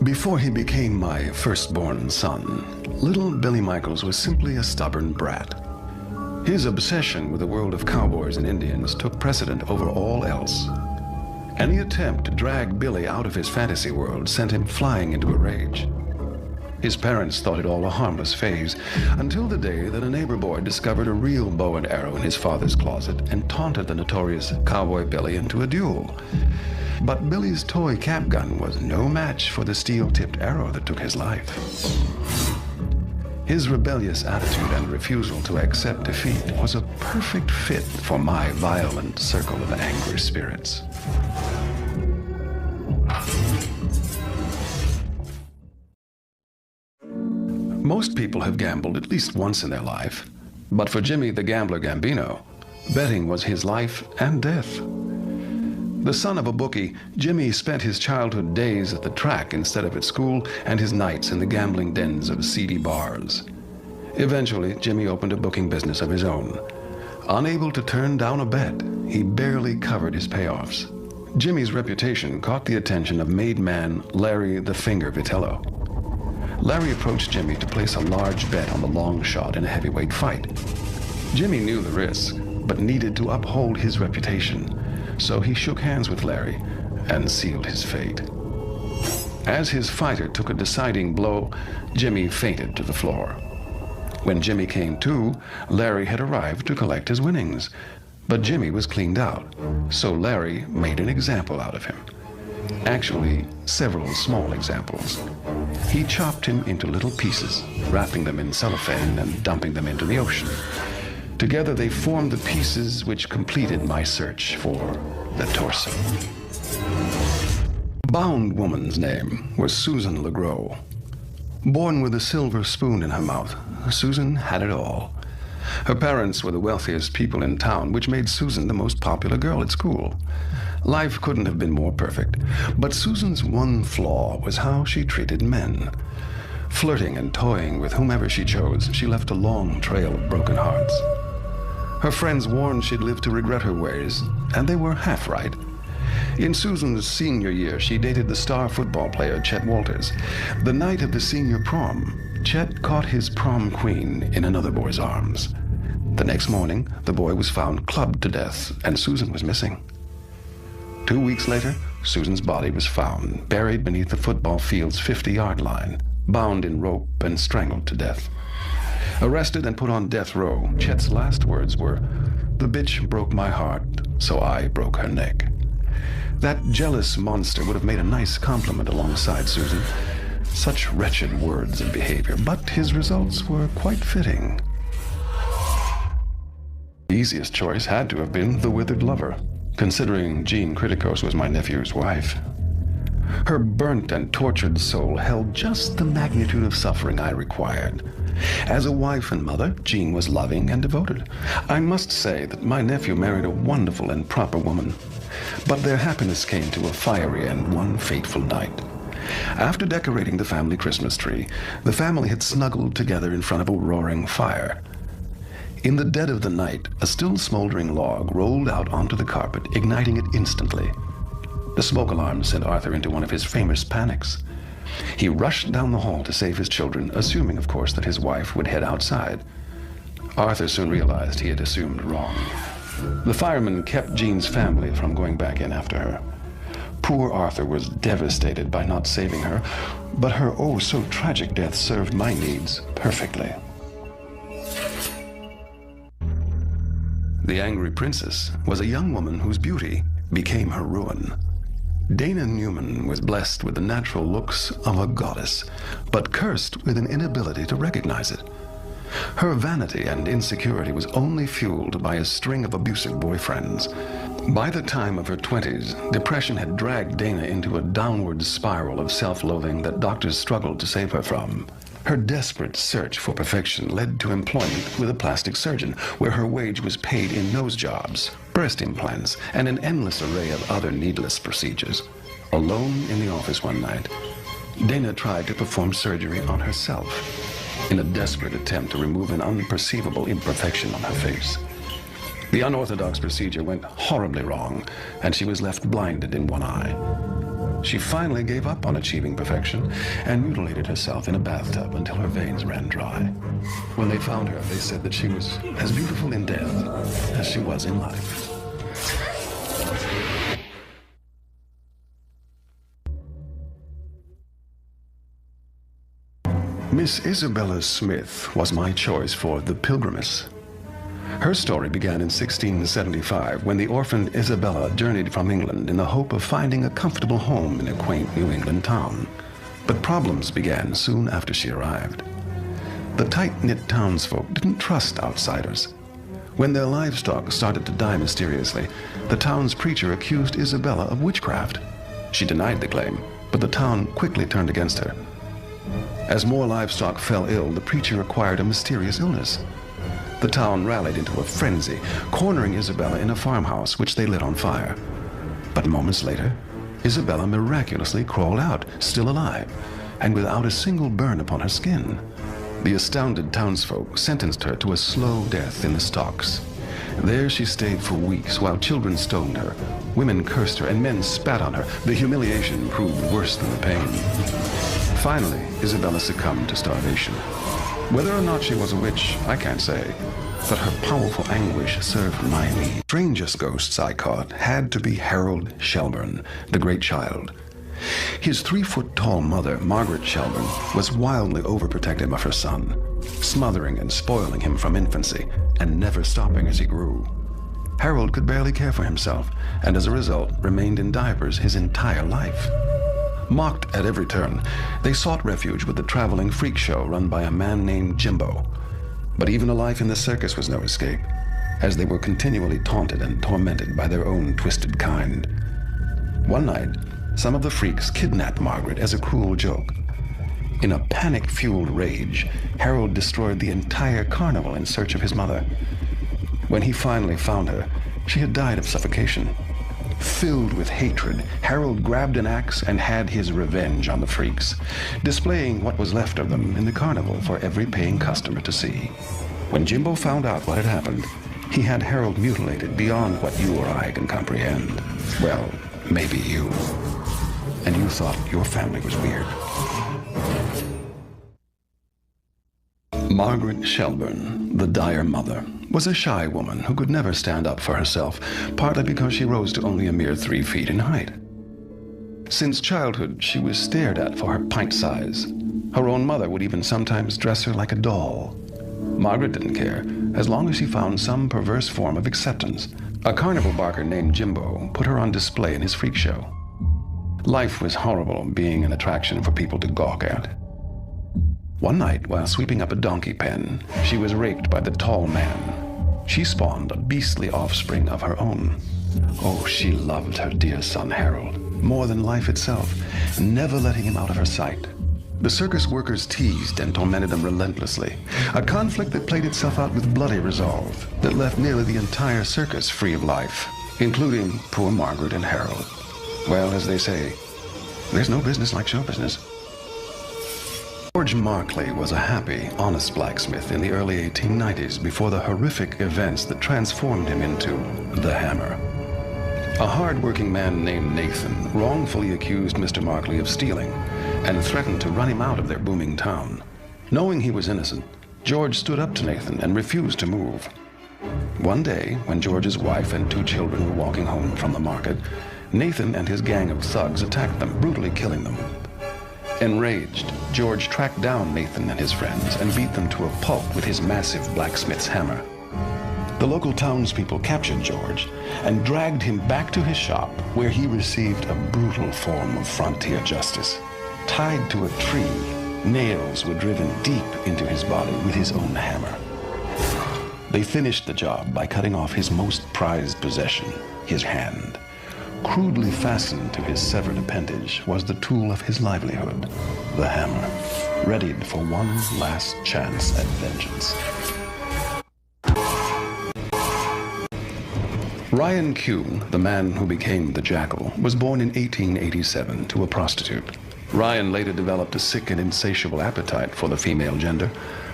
Before he became my firstborn son, little Billy Michaels was simply a stubborn brat. His obsession with the world of cowboys and Indians took precedent over all else. Any attempt to drag Billy out of his fantasy world sent him flying into a rage. His parents thought it all a harmless phase, until the day that a neighbor boy discovered a real bow and arrow in his father's closet and taunted the notorious Cowboy Billy into a duel. But Billy's toy cap gun was no match for the steel-tipped arrow that took his life. His rebellious attitude and refusal to accept defeat was a perfect fit for my violent circle of angry spirits. Most people have gambled at least once in their life, but for Jimmy the Gambler Gambino, betting was his life and death. The son of a bookie, Jimmy spent his childhood days at the track instead of at school and his nights in the gambling dens of seedy bars. Eventually, Jimmy opened a booking business of his own. Unable to turn down a bet, he barely covered his payoffs. Jimmy's reputation caught the attention of made man Larry the Finger Vitello. Larry approached Jimmy to place a large bet on the long shot in a heavyweight fight. Jimmy knew the risk, but needed to uphold his reputation, so he shook hands with Larry and sealed his fate. As his fighter took a deciding blow, Jimmy fainted to the floor. When Jimmy came to, Larry had arrived to collect his winnings, but Jimmy was cleaned out, so Larry made an example out of him. Actually, several small examples. He chopped him into little pieces, wrapping them in cellophane and dumping them into the ocean. Together they formed the pieces which completed my search for the torso. Bound woman's name was Susan LeGros. Born with a silver spoon in her mouth, Susan had it all. Her parents were the wealthiest people in town, which made Susan the most popular girl at school. Life couldn't have been more perfect, but Susan's one flaw was how she treated men. Flirting and toying with whomever she chose, she left a long trail of broken hearts. Her friends warned she'd live to regret her ways, and they were half right. In Susan's senior year, she dated the star football player Chet Walters. The night of the senior prom, Chet caught his prom queen in another boy's arms. The next morning, the boy was found clubbed to death, and Susan was missing. 2 weeks later, Susan's body was found, buried beneath the football field's 50-yard line, bound in rope and strangled to death. Arrested and put on death row, Chet's last words were, "The bitch broke my heart, so I broke her neck." That jealous monster would have made a nice compliment alongside Susan. Such wretched words and behavior, but his results were quite fitting. The easiest choice had to have been the withered lover, considering Jean Criticos was my nephew's wife. Her burnt and tortured soul held just the magnitude of suffering I required. As a wife and mother, Jean was loving and devoted. I must say that my nephew married a wonderful and proper woman. But their happiness came to a fiery end one fateful night. After decorating the family Christmas tree, the family had snuggled together in front of a roaring fire. In the dead of the night, a still smoldering log rolled out onto the carpet, igniting it instantly. The smoke alarm sent Arthur into one of his famous panics. He rushed down the hall to save his children, assuming, of course, that his wife would head outside. Arthur soon realized he had assumed wrong. The firemen kept Jean's family from going back in after her. Poor Arthur was devastated by not saving her, but her oh-so-tragic death served my needs perfectly. The angry princess was a young woman whose beauty became her ruin. Dana Newman was blessed with the natural looks of a goddess, but cursed with an inability to recognize it. Her vanity and insecurity was only fueled by a string of abusive boyfriends. By the time of her 20s, depression had dragged Dana into a downward spiral of self-loathing that doctors struggled to save her from. Her desperate search for perfection led to employment with a plastic surgeon, where her wage was paid in nose jobs, breast implants, and an endless array of other needless procedures. Alone in the office one night, Dana tried to perform surgery on herself in a desperate attempt to remove an unperceivable imperfection on her face. The unorthodox procedure went horribly wrong, and she was left blinded in one eye. She finally gave up on achieving perfection and mutilated herself in a bathtub until her veins ran dry. When they found her, they said that she was as beautiful in death as she was in life. Miss Isabella Smith was my choice for The Pilgrimess. Her story began in 1675 when the orphaned Isabella journeyed from England in the hope of finding a comfortable home in a quaint New England town. But problems began soon after she arrived. The tight-knit townsfolk didn't trust outsiders. When their livestock started to die mysteriously, the town's preacher accused Isabella of witchcraft. She denied the claim, but the town quickly turned against her. As more livestock fell ill, the preacher acquired a mysterious illness. The town rallied into a frenzy, cornering Isabella in a farmhouse which they lit on fire. But moments later, Isabella miraculously crawled out, still alive, and without a single burn upon her skin. The astounded townsfolk sentenced her to a slow death in the stocks. There she stayed for weeks while children stoned her, women cursed her, and men spat on her. The humiliation proved worse than the pain. Finally, Isabella succumbed to starvation. Whether or not she was a witch, I can't say, but her powerful anguish served my need. Strangest ghosts I caught had to be Harold Shelburne, the great child. His 3-foot-tall mother, Margaret Shelburne, was wildly overprotective of her son, smothering and spoiling him from infancy, and never stopping as he grew. Harold could barely care for himself, and as a result, remained in diapers his entire life. Mocked at every turn, they sought refuge with the traveling freak show run by a man named Jimbo. But even a life in the circus was no escape, as they were continually taunted and tormented by their own twisted kind. One night, some of the freaks kidnapped Margaret as a cruel joke. In a panic-fueled rage, Harold destroyed the entire carnival in search of his mother. When he finally found her, she had died of suffocation. Filled with hatred, Harold grabbed an axe and had his revenge on the freaks, displaying what was left of them in the carnival for every paying customer to see. When Jimbo found out what had happened, he had Harold mutilated beyond what you or I can comprehend. Well, maybe you. And you thought your family was weird. Margaret Shelburne, the dire mother, was a shy woman who could never stand up for herself, partly because she rose to only a mere 3 feet in height. Since childhood, she was stared at for her pint size. Her own mother would even sometimes dress her like a doll. Margaret didn't care, as long as she found some perverse form of acceptance. A carnival barker named Jimbo put her on display in his freak show. Life was horrible, being an attraction for people to gawk at. One night, while sweeping up a donkey pen, she was raped by the tall man. She spawned a beastly offspring of her own. Oh, she loved her dear son Harold, more than life itself, never letting him out of her sight. The circus workers teased and tormented them relentlessly, a conflict that played itself out with bloody resolve that left nearly the entire circus free of life, including poor Margaret and Harold. Well, as they say, there's no business like show business. George Markley was a happy, honest blacksmith in the early 1890s before the horrific events that transformed him into the Hammer. A hard-working man named Nathan wrongfully accused Mr. Markley of stealing and threatened to run him out of their booming town. Knowing he was innocent, George stood up to Nathan and refused to move. One day, when George's wife and 2 children were walking home from the market, Nathan and his gang of thugs attacked them, brutally killing them. Enraged, George tracked down Nathan and his friends and beat them to a pulp with his massive blacksmith's hammer. The local townspeople captured George and dragged him back to his shop, where he received a brutal form of frontier justice. Tied to a tree, nails were driven deep into his body with his own hammer. They finished the job by cutting off his most prized possession, his hand. Crudely fastened to his severed appendage was the tool of his livelihood, the hammer, readied for one last chance at vengeance. Ryan Kuhn, the man who became the Jackal, was born in 1887 to a prostitute. Ryan later developed a sick and insatiable appetite for the female gender,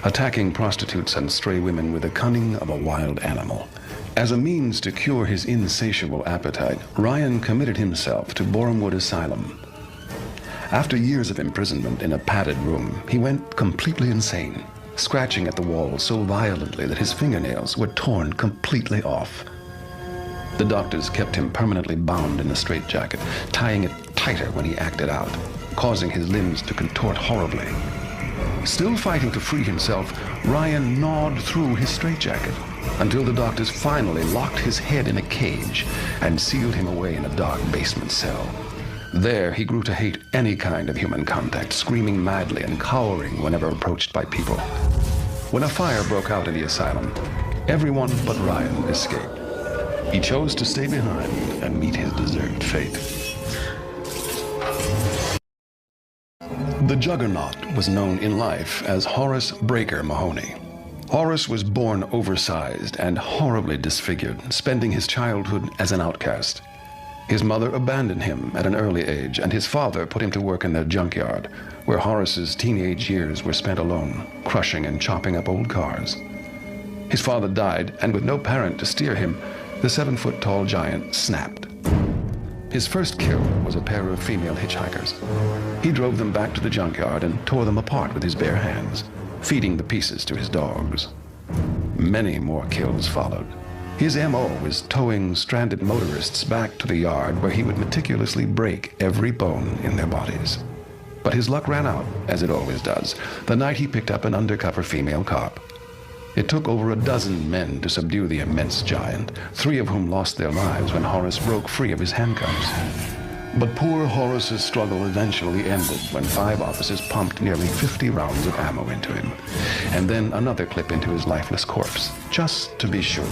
attacking prostitutes and stray women with the cunning of a wild animal. As a means to cure his insatiable appetite, Ryan committed himself to Borehamwood Asylum, After years of imprisonment in a padded room, he went completely insane, scratching at the wall so violently that his fingernails were torn completely off. The doctors kept him permanently bound in a straitjacket, tying it tighter when he acted out, causing his limbs to contort horribly. Still fighting to free himself, Ryan gnawed through his straitjacket until the doctors finally locked his head in a cage and sealed him away in a dark basement cell. There, he grew to hate any kind of human contact, screaming madly and cowering whenever approached by people. When a fire broke out in the asylum, everyone but Ryan escaped. He chose to stay behind and meet his deserved fate. The Juggernaut was known in life as Horace Breaker Mahoney. Horace was born oversized and horribly disfigured, spending his childhood as an outcast. His mother abandoned him at an early age, and his father put him to work in their junkyard, where Horace's teenage years were spent alone, crushing and chopping up old cars. His father died, and with no parent to steer him, the 7-foot-tall giant snapped. His first kill was a pair of female hitchhikers. He drove them back to the junkyard and tore them apart with his bare hands, feeding the pieces to his dogs. Many more kills followed. His M.O. was towing stranded motorists back to the yard where he would meticulously break every bone in their bodies. But his luck ran out, as it always does, the night he picked up an undercover female cop. It took over a dozen men to subdue the immense giant, 3 of whom lost their lives when Horace broke free of his handcuffs. But poor Horace's struggle eventually ended when 5 officers pumped nearly 50 rounds of ammo into him, and then another clip into his lifeless corpse, just to be sure.